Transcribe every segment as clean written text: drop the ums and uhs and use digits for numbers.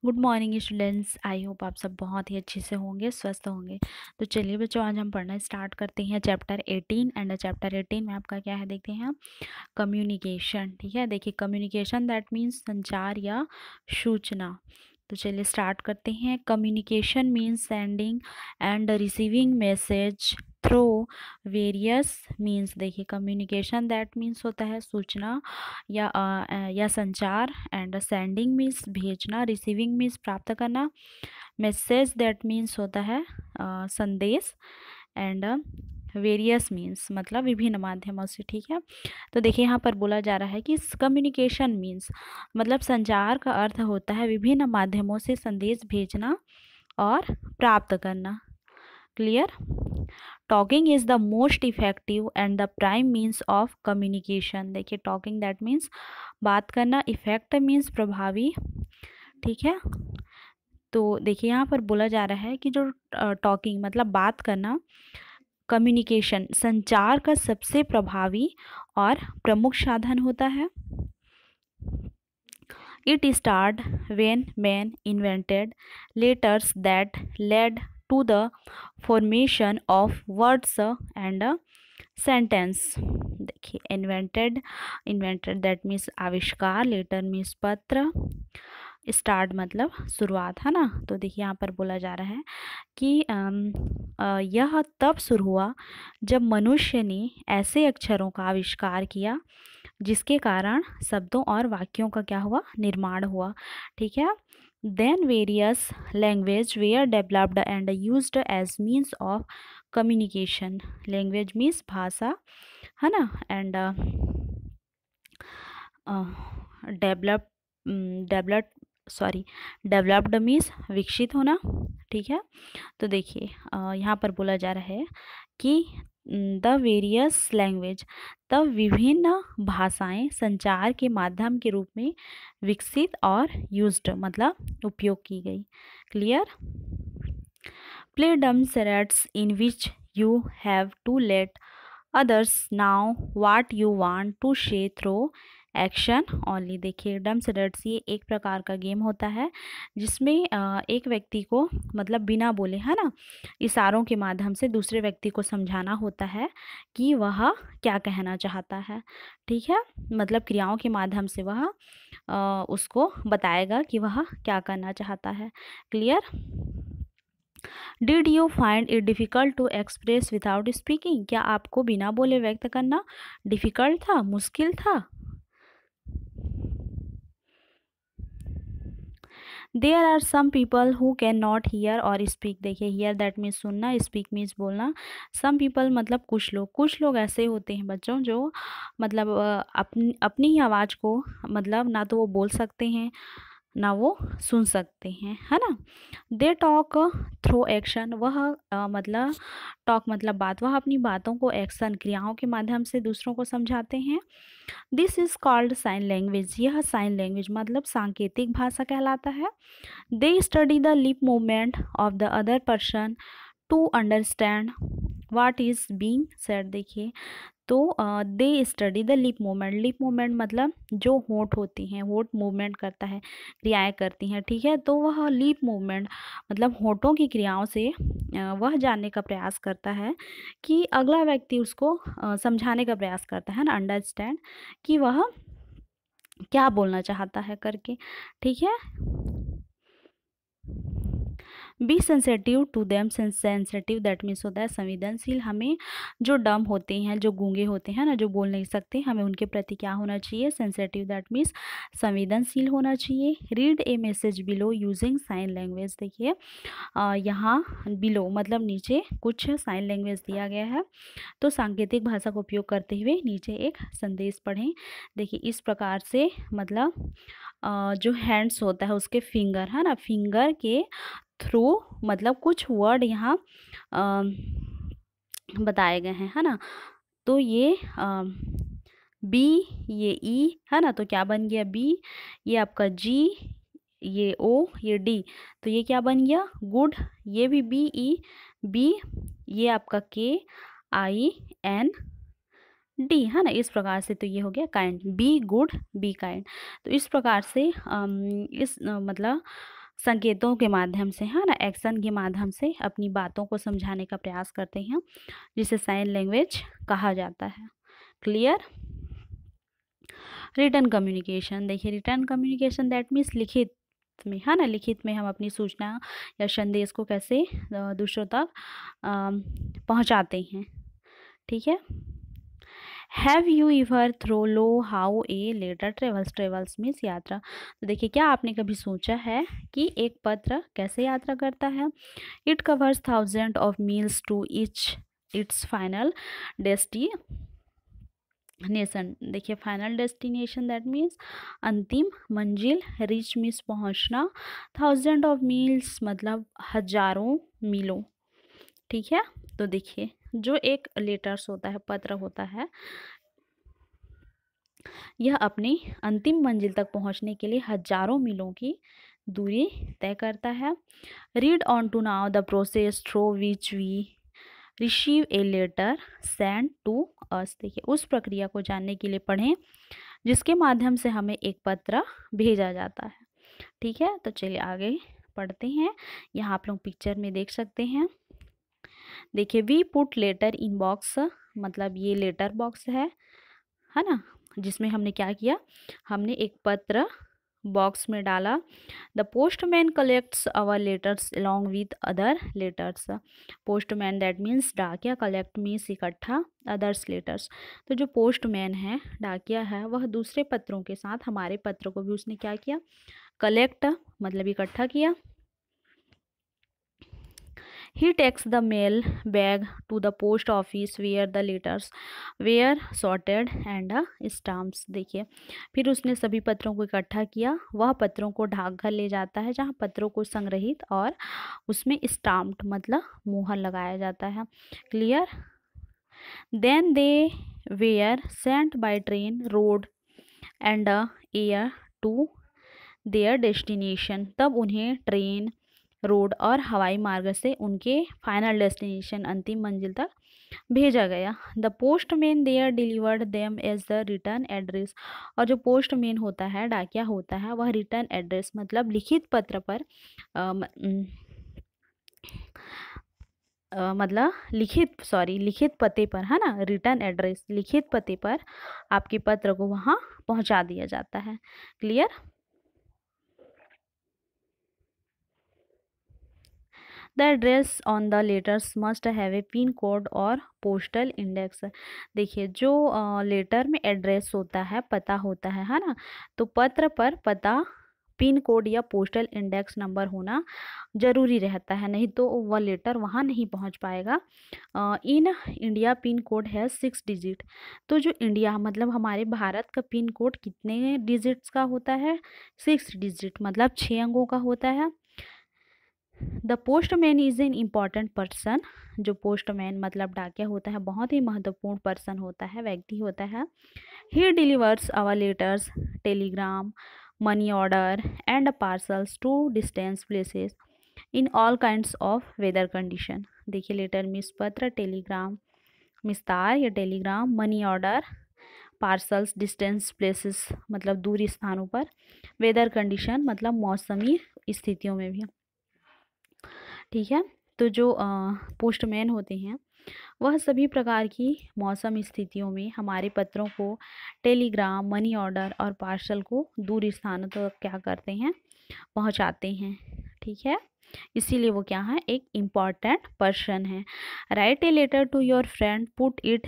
Good morning students. I hope आप सब बहुत ही अच्छे से होंगे, स्वस्थ होंगे। तो चलिए बच्चों, आज हम पढ़ना स्टार्ट करते हैं चैप्टर 18। एंड चैप्टर 18 में आपका क्या है देखते हैं, कम्युनिकेशन। ठीक है, देखिए कम्युनिकेशन दैट मीन्स संचार या सूचना। तो चलिए स्टार्ट करते हैं। Communication means sending end receiving message through various means. देखिए कम्युनिकेशन दैट मीन्स होता है सूचना या संचार। एंड सेंडिंग मीन्स भेजना, रिसीविंग मीन्स प्राप्त करना, मैसेज दैट मीन्स होता है संदेश। एंड वेरियस मीन्स मतलब विभिन्न माध्यमों से। ठीक है, तो देखिए यहाँ पर बोला जा रहा है कि कम्युनिकेशन मीन्स मतलब संचार का अर्थ होता है विभिन्न माध्यमों से संदेश भेजना और प्राप्त करना। Clear. Talking is the most effective and the prime means of communication. देखिए टॉकिंग दैट मीन्स बात करना, इफेक्ट मीन्स प्रभावी। ठीक है, तो देखिए यहाँ पर बोला जा रहा है कि जो टॉकिंग मतलब बात करना, कम्युनिकेशन संचार का सबसे प्रभावी और प्रमुख साधन होता है। It start when man invented letters that led to the formation of words and sentence. देखिए इन्वेंटेड दैट मीन्स आविष्कार, लेटर मीन्स पत्र, स्टार्ट मतलब शुरुआत, है ना। तो देखिए यहाँ पर बोला जा रहा है कि यह तब शुरू हुआ जब मनुष्य ने ऐसे अक्षरों का आविष्कार किया जिसके कारण शब्दों और वाक्यों का क्या हुआ, निर्माण हुआ। ठीक है, then various language were developed and used as means of communication. Language means भाषा, है ना। And develop develop sorry developed means विकसित होना। ठीक है, तो देखिए यहाँ पर बोला जा रहा है कि द वेरियस लैंग्वेज तब विभिन्न भाषाएं संचार के माध्यम के रूप में विकसित और यूज्ड मतलब उपयोग की गई। Clear. Play dumb charades in which you have to let others know what you want to say through action only. देखिए डम सेरेट्स ये एक प्रकार का गेम होता है जिसमें एक व्यक्ति को मतलब बिना बोले, है ना, इशारों के माध्यम से दूसरे व्यक्ति को समझाना होता है कि वह क्या कहना चाहता है। ठीक है, मतलब क्रियाओं के माध्यम से वह उसको बताएगा कि वह क्या करना चाहता है। Clear. Did you find it difficult to express without speaking. क्या आपको बिना बोले व्यक्त करना डिफ़िकल्ट था, मुश्किल था। There are some people who can not hear और स्पीक। देखिए हियर दैट मीन्स सुनना, स्पीक मीन्स बोलना। सम पीपल मतलब कुछ लोग ऐसे होते हैं बच्चों जो मतलब अपनी अपनी ही आवाज़ को मतलब ना तो वो बोल सकते हैं ना वो सुन सकते हैं, है ना। They talk through action. वह मतलब टॉक मतलब बात, वह अपनी बातों को एक्शन क्रियाओं के माध्यम से दूसरों को समझाते हैं। This is called sign language. यह साइन लैंग्वेज मतलब सांकेतिक भाषा कहलाता है। They study the lip movement of the other person to understand what is being said. देखिए तो they study the lip movement. Lip movement मतलब जो होंठ होती हैं, होंठ मूवमेंट करता है, क्रियाएं करती हैं। ठीक है, तो वह लिप मूवमेंट मतलब होंठों की क्रियाओं से वह जानने का प्रयास करता है कि अगला व्यक्ति उसको समझाने का प्रयास करता है ना, अंडरस्टैंड, कि वह क्या बोलना चाहता है करके। ठीक है, be sensitive to them. Sensitive that means होता है संवेदनशील। हमें जो डम होते हैं, जो गूंगे होते हैं ना, जो बोल नहीं सकते, हमें उनके प्रति क्या होना चाहिए, सेंसिटिव दैट मीन्स संवेदनशील होना चाहिए। Read a message below using sign language. देखिए यहाँ बिलो मतलब नीचे कुछ साइन लैंग्वेज दिया गया है, तो सांकेतिक भाषा का उपयोग करते हुए नीचे एक संदेश पढ़ें। देखिए इस प्रकार से मतलब जो हैंड्स होता है उसके फिंगर, है ना, फिंगर के थ्रू मतलब कुछ वर्ड यहाँ बताए गए हैं, है ना। तो ये बी, ये ई, है ना, तो क्या बन गया बी, ये आपका जी, ये ओ, ये डी, तो ये क्या बन गया गुड। ये भी बी ई बी, ये आपका के आई एन डी, है ना। इस प्रकार से तो ये हो गया kind, be good be kind. तो इस प्रकार से इस मतलब संकेतों के माध्यम से, है ना, एक्शन के माध्यम से अपनी बातों को समझाने का प्रयास करते हैं, जिसे साइन लैंग्वेज कहा जाता है। क्लियर। रिटन कम्युनिकेशन, देखिए रिटन कम्युनिकेशन दैट मीन्स लिखित में, है ना, लिखित में हम अपनी सूचना या संदेश को कैसे दूसरों तक पहुंचाते हैं। ठीक है। हैव यू एवर थ्रो लो how a letter travels, travels means यात्रा। तो देखिए, क्या आपने कभी सोचा है कि एक पत्र कैसे यात्रा करता है। It covers thousand of miles to its final destination. देखिए, फाइनल डेस्टिनेशन दैट मीन्स अंतिम मंजिल, रिच मीन्स पहुंचना, थाउजेंड ऑफ मील्स मतलब हजारों मीलों। ठीक है। तो देखिए, जो एक लेटर्स होता है, पत्र होता है, यह अपनी अंतिम मंजिल तक पहुंचने के लिए हजारों मीलों की दूरी तय करता है। Read on to now the process through which we receive a letter send to us. देखिए, उस प्रक्रिया को जानने के लिए पढ़ें जिसके माध्यम से हमें एक पत्र भेजा जाता है। ठीक है। तो चलिए आगे पढ़ते हैं। यहाँ आप लोग पिक्चर में देख सकते हैं। देखिए, we put letter in box, मतलब ये लेटर बॉक्स है ना, जिसमें हमने क्या किया, हमने एक पत्र बॉक्स में डाला। The postman collects our letters along with other letters. Postman that means डाकिया, कलेक्ट मीन्स इकट्ठा, अदर्स लेटर्स। तो जो पोस्टमैन है, डाकिया है, वह दूसरे पत्रों के साथ हमारे पत्र को भी उसने क्या किया, कलेक्ट मतलब इकट्ठा किया। He takes the mail bag to the post office where the letters were sorted and stamps। देखिए, फिर उसने सभी पत्रों को इकट्ठा किया, वह पत्रों को डाकघर ले जाता है जहाँ पत्रों को संग्रहित और उसमें स्टाम्प्ड मतलब मुहर लगाया जाता है। Clear. Then they were sent by train, road and air to their destination. तब उन्हें ट्रेन, रोड और हवाई मार्ग से उनके फाइनल डेस्टिनेशन अंतिम मंजिल तक भेजा गया। The postman there delivered them as the return address. और जो पोस्टमैन होता है, डाकिया होता है, वह रिटर्न एड्रेस मतलब लिखित पत्र पर मतलब लिखित पते पर, है ना, रिटर्न एड्रेस लिखित पते पर आपके पत्र को वहाँ पहुँचा दिया जाता है। Clear. The address on the letters must have a pin code और पोस्टल इंडेक्स। देखिए, जो लेटर में एड्रेस होता है, पता होता है ना, तो पत्र पर पता, पिन कोड या पोस्टल इंडेक्स नंबर होना जरूरी रहता है, नहीं तो वह लेटर वहाँ नहीं पहुँच पाएगा। इन इंडिया पिन कोड है 6 डिजिट। तो जो इंडिया मतलब हमारे भारत का पिन कोड कितने डिजिट्स का होता है, 6 डिजिट मतलब 6 अंकों का होता है। The postman is an important person. जो पोस्टमैन मतलब डाकिया होता है, बहुत ही महत्वपूर्ण पर्सन होता है, व्यक्ति होता है। He delivers our letters, telegram, money order and parcels to distance places in all kinds of weather condition. देखिए, लेटर मीन्स पत्र, टेलीग्राम मीन्स तार या telegram, money order, parcels distance places मतलब दूरी स्थानों पर, वेदर कंडीशन मतलब मौसमी स्थितियों में भी। ठीक है। तो जो पोस्टमैन होते हैं, वह सभी प्रकार की मौसम स्थितियों में हमारे पत्रों को, टेलीग्राम, मनी ऑर्डर और पार्सल को दूर स्थानों तक क्या करते हैं, पहुंचाते हैं। ठीक है। इसीलिए वो क्या है, एक इम्पॉर्टेंट पर्सन है। Write a letter to your friend, put it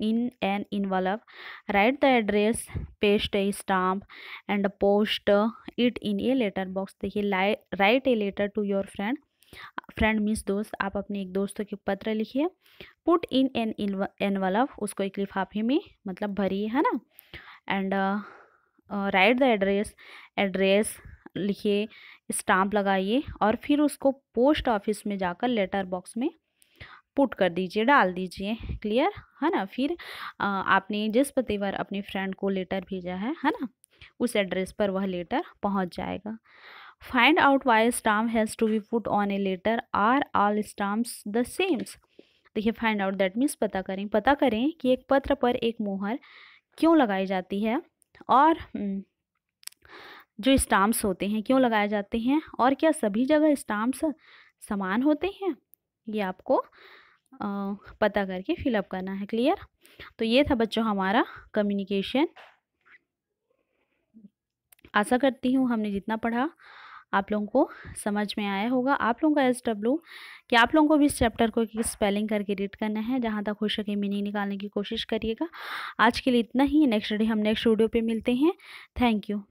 in an envelope, write the address, paste a stamp and post it in a letter box। देखिए, write a letter to your friend, friend means दोस्त, आप अपने एक दोस्त के पत्र लिखिए। Put in an envelope, उसको एक लिफाफे में मतलब भरिए, है ना। एंड राइट द एड्रेस लिखिए, स्टाम्प लगाइए और फिर उसको पोस्ट ऑफिस में जाकर लेटर बॉक्स में पुट कर दीजिए, डाल दीजिए। क्लियर, है ना। फिर आपने जिस पते पर अपने फ्रेंड को लेटर भेजा है ना, उस एड्रेस पर वह लेटर पहुंच जाएगा। Find out why stamp has to be put on a letter, are all stamps the sames. देखिए, फाइंड आउट दैट मीन्स पता करें कि एक पत्र पर एक मोहर क्यों लगाई जाती है और जो स्टाम्प्स होते हैं क्यों लगाए जाते हैं, और क्या सभी जगह स्टाम्प्स समान होते हैं, ये आपको पता करके फिलअप करना है। क्लियर? तो ये था बच्चों हमारा कम्युनिकेशन। आशा करती हूँ हमने जितना पढ़ा आप लोगों को समझ में आया होगा। आप लोगों का SW कि आप लोगों को भी इस चैप्टर को स्पेलिंग करके रीड करना है, जहाँ तक हो सके मीनिंग निकालने की कोशिश करिएगा। आज के लिए इतना ही। नेक्स्ट डे हम नेक्स्ट वीडियो पे मिलते हैं। Thank you.